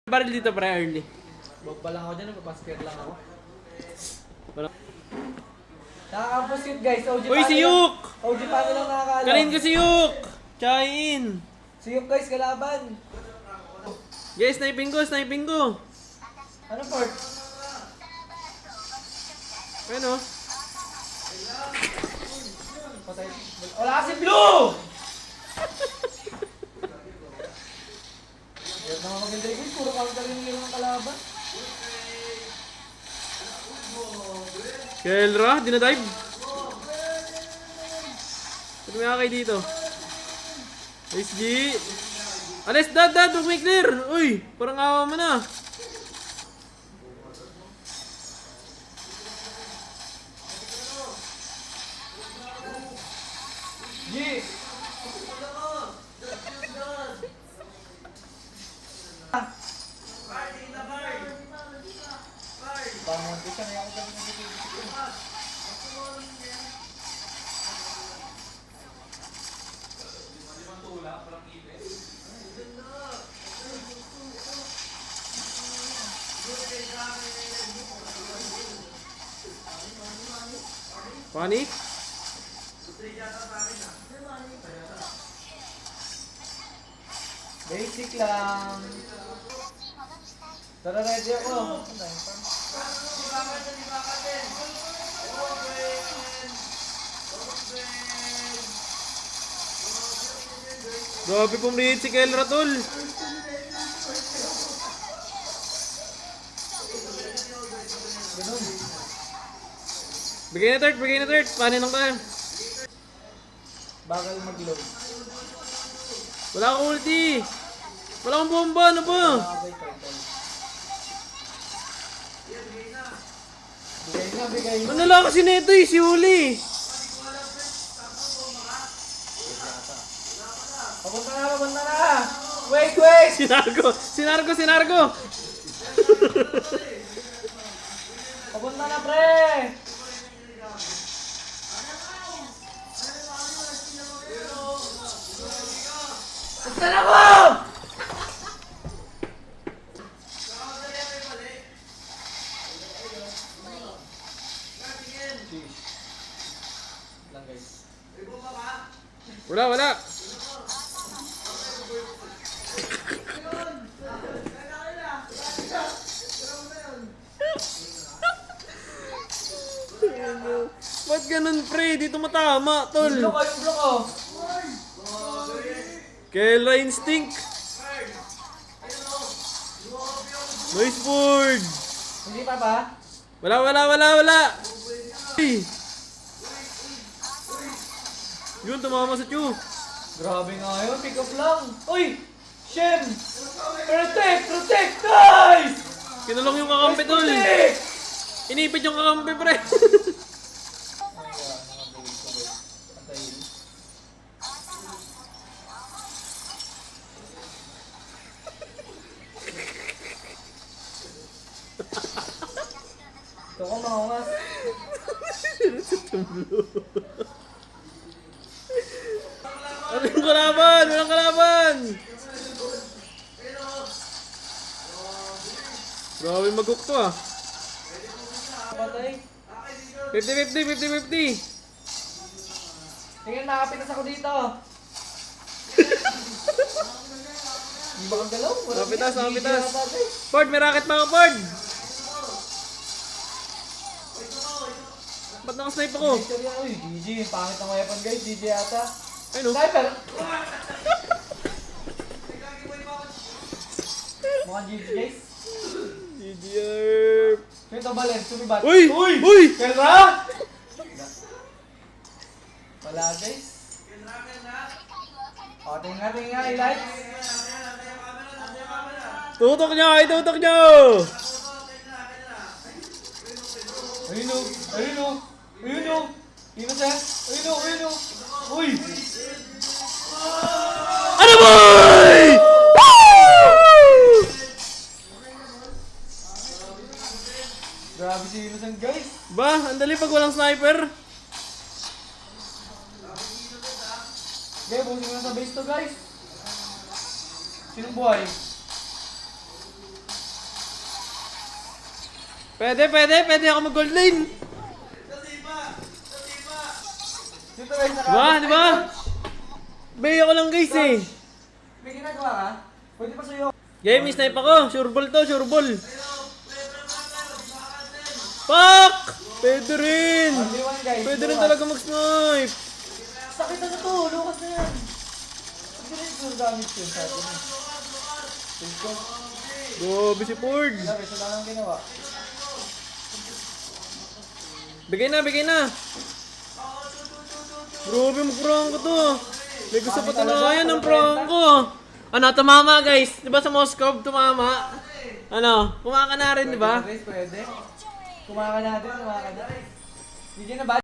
Baril dito pre, early. Bog pa lang ako dyan, nagpapaskir lang ako. Wala. Nakakampus yun guys, OG Uy, si Yuk! OG paano lang nakakaalam. Kanin ka si Yuk! Chain! Si Yuk guys, kalaban. Guys, sniping ko, sniping ko! Ano part? Ano? Patay. Wala kasi blue! Yan mga maganda guys, puro counter yung mga kalaban. Kelra, dinadive. Ito may akay dito. SG. Alis, dad, huwag may clear. Uy, parang awa mo na. G! Bangon ko siya, kaya ako gabi nagtitipid ko. Panic? Basic lang. Tara, ready ako. Grabe pumrihit si Kelra, tol. Ganun. Bigay na third. Panin lang tayo. Bagal mag-load. Wala akong ulti. Wala akong bomba, ano ba? Nakabay turtle. Bigay na. Ano lang kasi neto eh, si Uli. Papunta na! Wait! Sinargo. Papunta na, pre! Basta na ko! Lang guys. Wala. Ba't ganun pre? Dito matama, tol. Yung block ko. Kelra instinct. Noise board. Hindi pa ba? Wala. Hey. Yun, tumama sa Chu. Grabe nga yun, pick up lang. Uy! Shem! Protect, guys! Kinulong yung kakampi, tol. Protect! Inipit yung kakampi, pre. Ito ko maungas. Walang kalaban. Grabe mag-hook to ah. Patay. 50-50. Tingnan, nakapitas ako dito. Hindi ba kang galaw? Nakapitas. Hindi yata, guys. Ford, may racket pa ako, Ford. Ba't nakasnipe ako? Victory yan. Uy, GG. Pangit ang weapon guys. GG yata. Ay no. Sniper! Mukhang GG guys. GGR. Ito balen, sumibat. Uy! Kelra! Wala guys. O, tingnan, i-lights. Tutok nyo! Ayun o. Innocent. Ayun o. Uy! Ano boy? Woo! Grabe si Innocent guys. Ba, ang dali pag walang sniper. Okay, busin mo na sa base to guys. Sinong buhay? Pwede ako mag-gold lane. Dito guys, naka... Di ba? Bay ako lang guys eh. May ginagawa ka? Pwede pa sa'yo. Game, may snipe ako. Sure ball to, sure ball. Fuck! Pwede rin. 1v1 guys. Pwede rin Lucas. talaga mag-snipe. Sakit na to, Lucas na yan. Hindi rin yung gamit yun sa atin. Let's go. Gobi si Ford. Sabi, isa lang ang ginawa. Bigay na. Grabe, mag-prank ko to. May gusto pa tanayan ng prank ko. Ano, tumama guys. Diba sa Moscow, tumama? Ano, kumaka na rin, diba? Pwede. Kumaka natin. Bigyan na ba?